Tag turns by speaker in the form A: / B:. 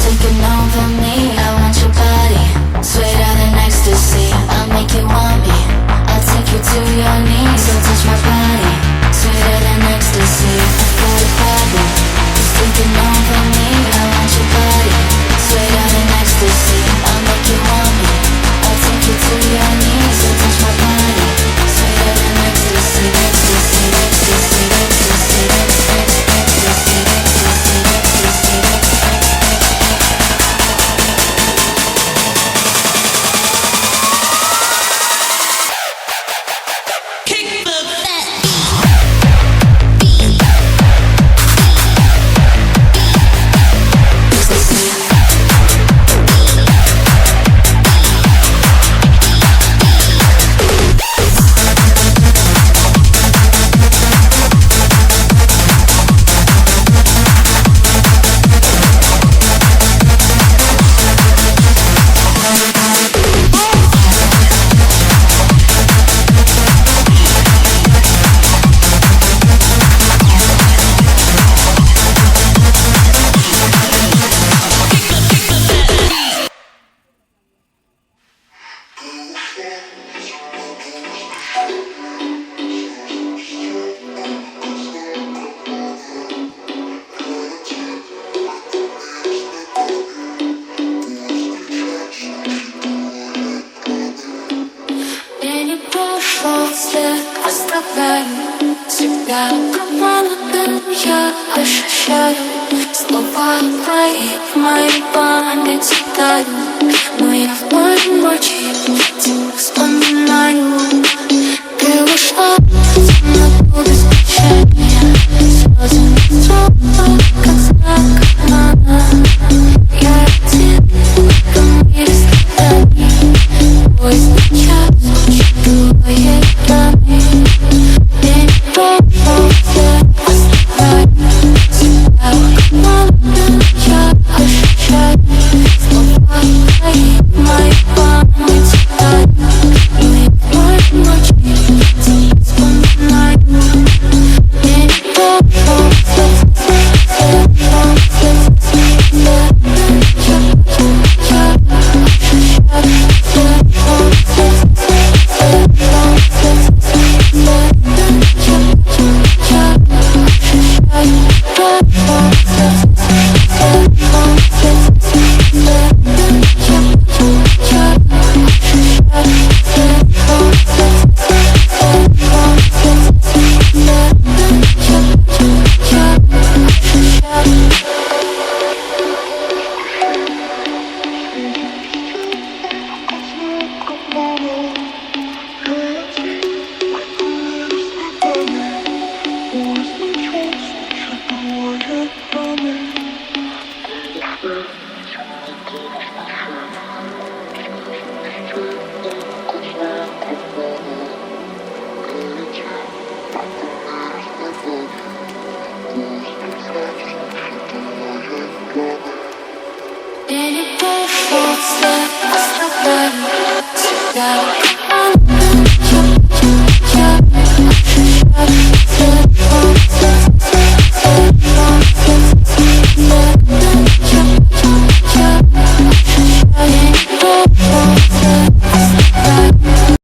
A: taking over me. I want your body, sweeter than ecstasy. I'll make you want me, I'll take you to your knees. So touch my body, sweeter than ecstasy. I've got a problem, it's taking over me. I want your body, sweeter than ecstasy. I'll make you want me, I'll take you to your knees. So touch my body, sweeter than ecstasy, ecstasy, ecstasy, ecstasy, ecstasy, ecstasy, ecstasy, ecstasy, ecstasy. Всегда обманутым я ощущаю слова твои в моей памяти тают. Но я в полночи тебя вспоминаю. Ты ушла в темноту без прощания. Слезы не как знак обмана. Я один в этом мире страданий. Поздний час звучит твоей раны. Я не пошел, оставляю тебя.